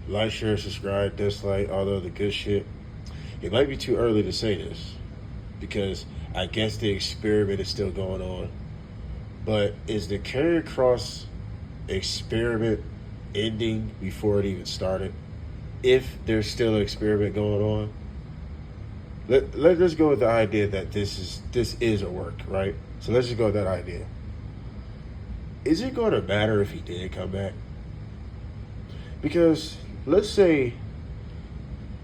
Like, share, subscribe, dislike, all the other good shit. It might be too early to say this because I guess the experiment is still going on. But is the Karrion Kross experiment ending before it even started? If there's still an experiment going on, let's go with the idea that this is a work, right? So let's just go with that idea. Is it going to matter if he did come back? Because let's say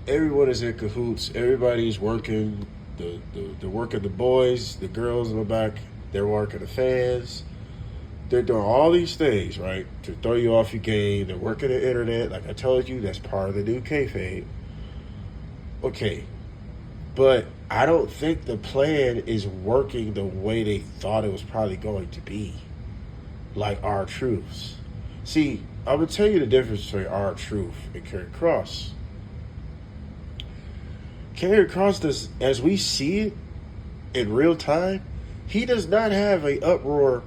everyone is in cahoots, everybody's working, the working the boys, the girls in the back, they're working the fans. They're doing all these things, right, to throw you off your game. They're working the internet. Like I told you, that's part of the new kayfabe. Okay, but I don't think the plan is working the way they thought it was probably going to be. Like R-Truths. See, I'm going to tell you the difference between R-Truth and Karrion Kross. Karrion Kross does, as we see it in real time, he does not have a uproar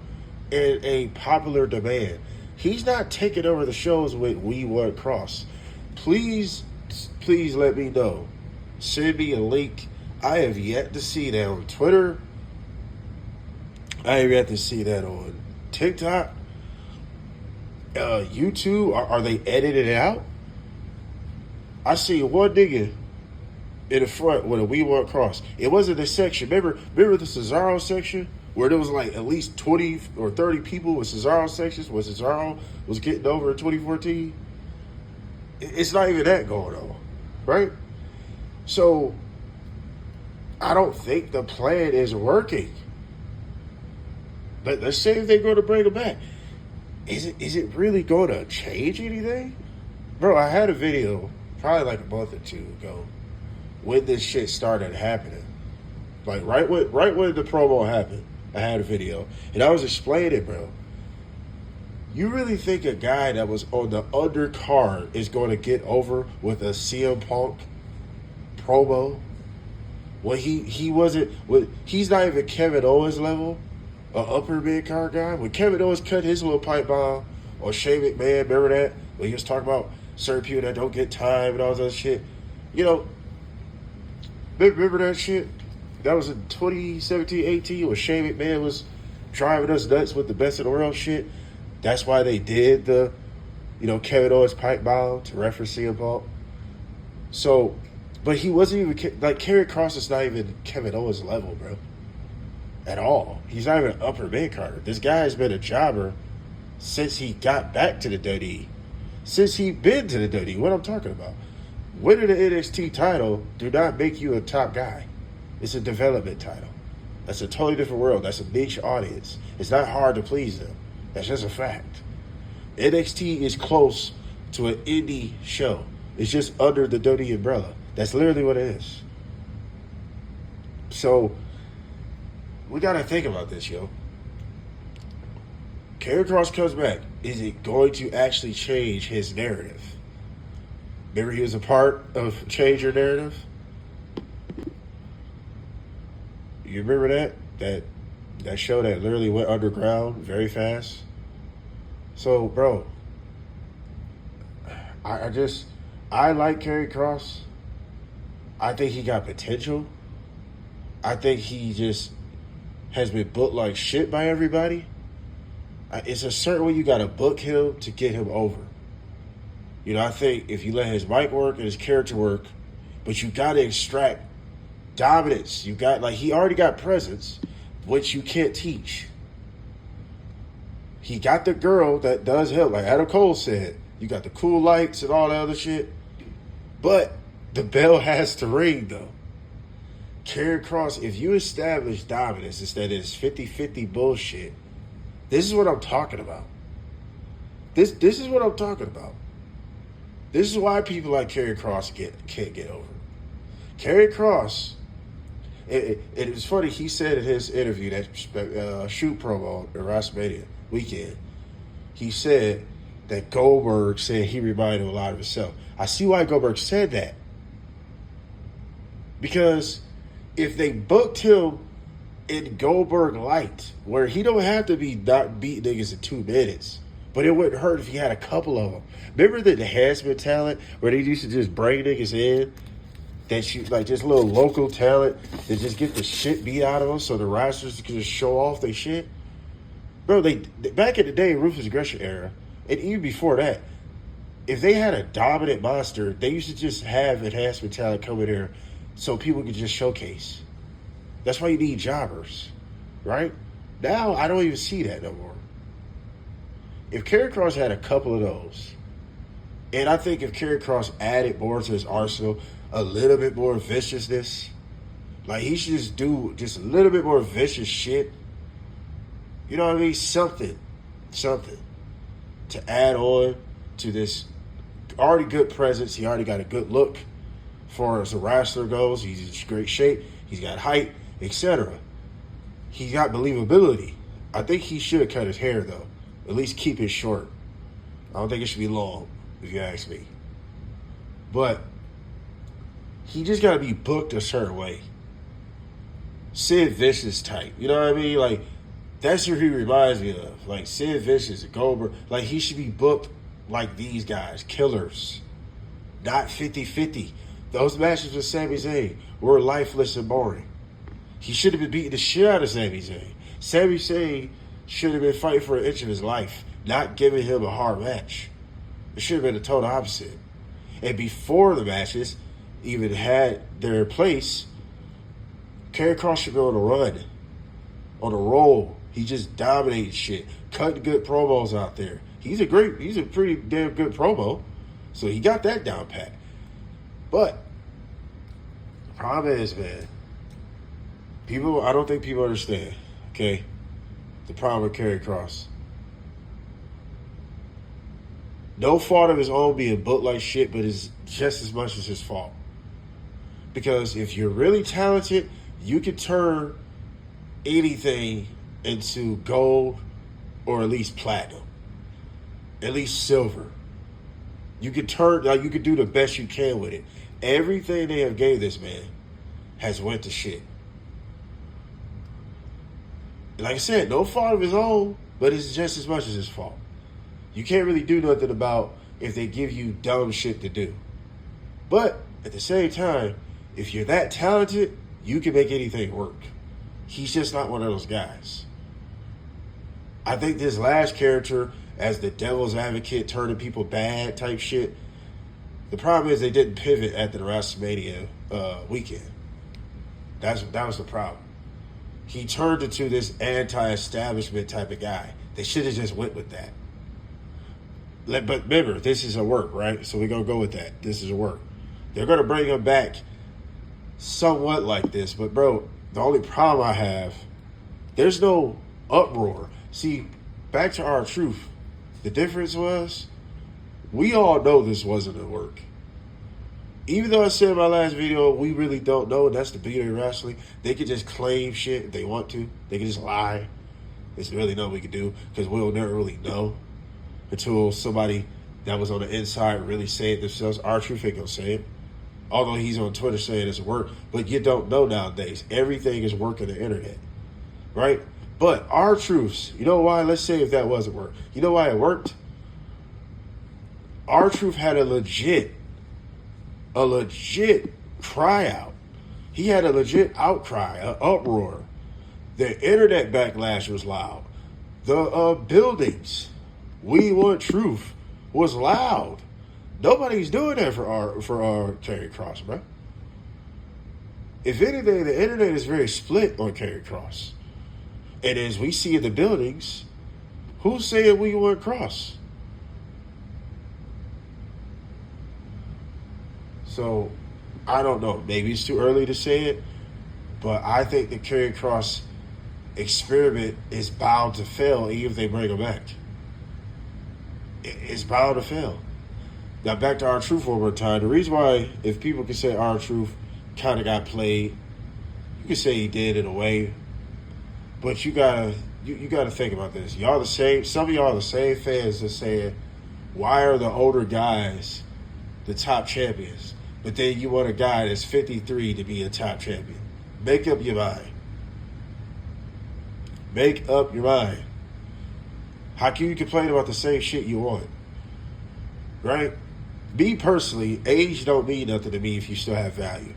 and a popular demand. He's not taking over the shows with We Want Kross. Please let me know. Send me a link. I have yet to see that on Twitter. I have yet to see that on TikTok. YouTube. Are they editing it out? I see one nigga in the front with a We Want Kross. It wasn't the section. Remember the Cesaro section? Where there was like at least 20 or 30 people with Cesaro sections where Cesaro was getting over in 2014. It's not even that going on, right? So I don't think the plan is working. But let's say if they're going to bring him back. Is it really going to change anything? Bro, I had a video probably like a month or two ago when this shit started happening. Like right when the promo happened. I had a video, and I was explaining, bro. You really think a guy that was on the undercard is going to get over with a CM Punk promo? Well, he wasn't. He's not even Kevin Owens level, an upper mid card guy. When Kevin Owens cut his little pipe bomb on Shane McMahon, remember that? When he was talking about certain people that don't get time and all that shit. You know, remember that shit? That was in 2017-18 when Shane McMahon was driving us nuts with the best in the world shit. That's why they did the, Kevin Owens pipe bomb to reference CM Punk. So, but he wasn't even, like, Karrion Kross is not even Kevin Owens level, bro. At all. He's not even an upper mid-carder. This guy has been a jobber since he got back to the WWE. Since he been to the WWE. What I'm talking about. Winning the NXT title do not make you a top guy. It's a development title. That's a totally different world. That's a niche audience. It's not hard to please them. That's just a fact. NXT is close to an indie show. It's just under the WWE umbrella. That's literally what it is. So, we got to think about this, yo. Karrion Kross comes back. Is it going to actually change his narrative? Remember he was a part of Change Your Narrative? You remember that show that literally went underground very fast? So, bro, I like Karrion Kross. I think he got potential. I think he just has been booked like shit by everybody. It's a certain way you got to book him to get him over. I think if you let his mic work and his character work, but you got to extract dominance. He already got presence, which you can't teach. He got the girl that does help, like Adam Cole said. You got the cool lights and all that other shit. But the bell has to ring, though. Karrion Kross, if you establish dominance instead of this 50-50 bullshit, this is what I'm talking about. This is what I'm talking about. This is why people like Karrion Kross can't get over. Karrion Kross, it was funny, he said in his interview, that shoot promo at WrestleMania weekend, he said that Goldberg said he reminded him a lot of himself. I see why Goldberg said that. Because if they booked him in Goldberg light, where he don't have to be not beat niggas in 2 minutes, But it wouldn't hurt if he had a couple of them. Remember the enhancement talent where they used to just bring niggas in that shoot like just little local talent that just get the shit beat out of them so the wrestlers can just show off their shit? Bro, they back in the day, Ruthless Aggression era, and even before that, if they had a dominant monster, they used to just have enhancement talent come in there so people could just showcase. That's why you need jobbers, right? Now, I don't even see that no more. If Karrion Kross had a couple of those, and I think if Karrion Kross added more to his arsenal, a little bit more viciousness, like he should just do just a little bit more vicious shit. You know what I mean? Something to add on to this already good presence. He already got a good look as far as a wrestler goes. He's in great shape. He's got height, etc. He got believability. I think he should cut his hair, though. At least keep it short. I don't think it should be long, if you ask me. But he just got to be booked a certain way. Sid Vicious type. You know what I mean? Like, that's who he reminds me of. Like, Sid Vicious, Goldberg. Like, he should be booked like these guys. Killers. Not 50-50. Those matches with Sami Zayn were lifeless and boring. He should have been beating the shit out of Sami Zayn. Sami Zayn should have been fighting for an inch of his life, not giving him a hard match. It should have been the total opposite. And before the matches even had their place, Karrion Kross should be on a run, on a roll. He just dominated shit, cutting good promos out there. He's a pretty damn good promo, so he got that down pat. But the problem is, man, I don't think people understand, okay, the problem with Karrion Kross. No fault of his own being booked like shit, but it's just as much as his fault. Because if you're really talented, you can turn anything into gold or at least platinum, at least silver. You can do the best you can with it. Everything they have gave this man has went to shit. Like I said, no fault of his own, but it's just as much as his fault. You can't really do nothing about if they give you dumb shit to do. But at the same time, if you're that talented, you can make anything work. He's just not one of those guys. I think this last character as the devil's advocate, turning people bad type shit, the problem is they didn't pivot after the WrestleMania weekend. That was the problem. He turned into this anti-establishment type of guy. They should have just went with that. But remember, this is a work, right? So we're going to go with that. This is a work. They're going to bring him back somewhat like this. But, bro, the only problem I have, there's no uproar. See, back to our truth. The difference was, we all know this wasn't a work. Even though I said in my last video, we really don't know, and that's the beauty of wrestling. They could just claim shit if they want to. They can just lie. There's really nothing we can do because we'll never really know until somebody that was on the inside really say it themselves. Our truth ain't gonna say it. Although he's on Twitter saying it's a work, but you don't know nowadays. Everything is work on the internet, right? But our truths, you know why? Let's say if that wasn't work. You know why it worked? Our truth had a legit cry out. He had a legit outcry, an uproar. The internet backlash was loud. The buildings, we want truth, was loud. Nobody's doing that for our Karrion Kross, bro. If anything, the internet is very split on Karrion Kross. And as we see in the buildings, who's saying we want Kross? So, I don't know. Maybe it's too early to say it, but I think the Karrion Kross experiment is bound to fail even if they bring him back. It's bound to fail. Now, back to our truth one more time. The reason why, if people can say our truth kind of got played, you can say he did in a way, but you gotta think about this. Y'all the same. Some of y'all are the same fans that saying, why are the older guys the top champions? But then you want a guy that's 53 to be a top champion. Make up your mind. Make up your mind. How can you complain about the same shit you want? Right? Me personally, age don't mean nothing to me if you still have value.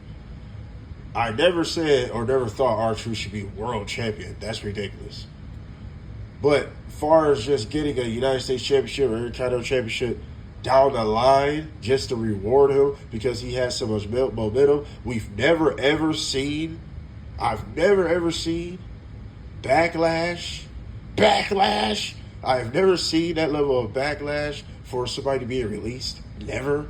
I never said or never thought R-Truth should be world champion. That's ridiculous. But as far as just getting a United States championship or Intercontinental championship down the line just to reward him because he has so much momentum, I've never ever seen backlash. I have never seen that level of backlash for somebody being released. Never.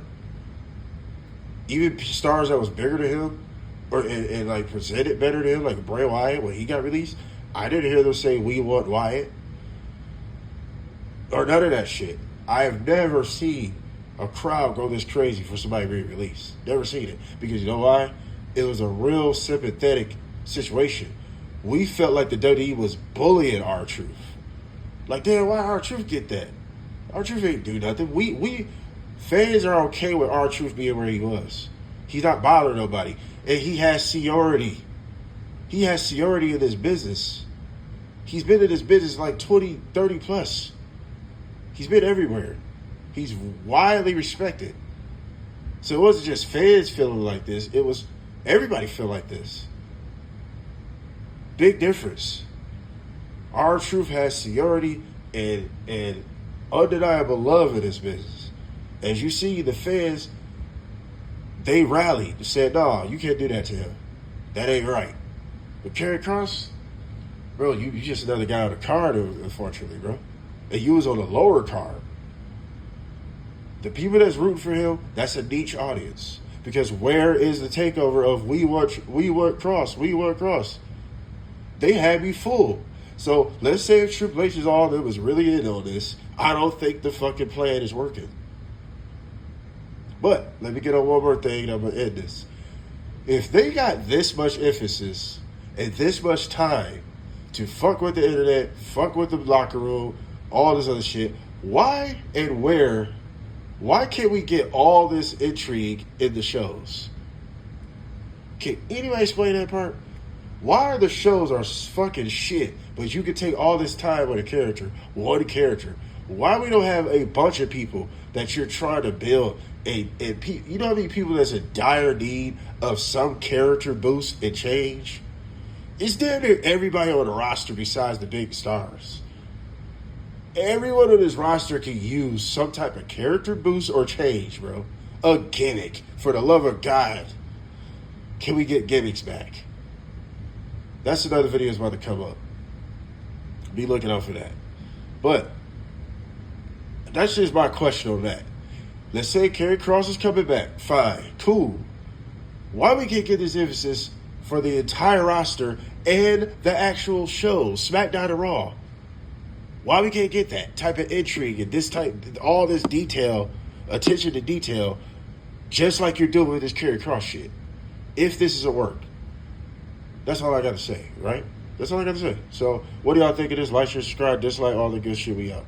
Even stars that was bigger than him or and like presented better than him, like Bray Wyatt when he got released, I didn't hear them say we want Wyatt or none of that shit. I have never seen a crowd go this crazy for somebody being released. Never seen it. Because you know why? It was a real sympathetic situation. We felt like the WWE was bullying R-Truth. Like, damn, why R-Truth get that? R-Truth ain't do nothing. We fans are okay with R-Truth being where he was. He's not bothering nobody. And he has seniority. He has seniority in this business. He's been in this business like 20, 30 plus. He's been everywhere. He's widely respected. So it wasn't just fans feeling like this. It was everybody feel like this. Big difference. R-Truth has seniority and undeniable love in this business. As you see, the fans, they rallied and said, no, you can't do that to him. That ain't right. But Karrion Kross, bro, you just another guy on the card, unfortunately, bro. And you was on the lower card. The people that's rooting for him, that's a niche audience. Because where is the takeover of we want Kross? They had me full. So let's say if Triple H is all that was really in on this, I don't think the fucking plan is working. But let me get on one more thing and I'm going to end this. If they got this much emphasis and this much time to fuck with the internet, fuck with the locker room, all this other shit, why can't we get all this intrigue in the shows? Can anybody explain that part? Why are the shows are fucking shit, but you can take all this time with one character? Why we don't have a bunch of people that you're trying to build? You know how many people that's in dire need of some character boost and change? It's damn near everybody on the roster besides the big stars. Everyone on this roster can use some type of character boost or change, bro. A gimmick. For the love of God. Can we get gimmicks back? That's another video that's about to come up. Be looking out for that. But that's just my question on that. Let's say Karrion Kross is coming back. Fine. Cool. Why we can't get this emphasis for the entire roster and the actual shows, SmackDown and Raw? Why we can't get that type of intrigue and all this detail, attention to detail, just like you're doing with this Karrion Kross shit? If this is a work. That's all I got to say, right? That's all I got to say. So, what do y'all think of this? Like, share, subscribe, dislike, all the good shit we out.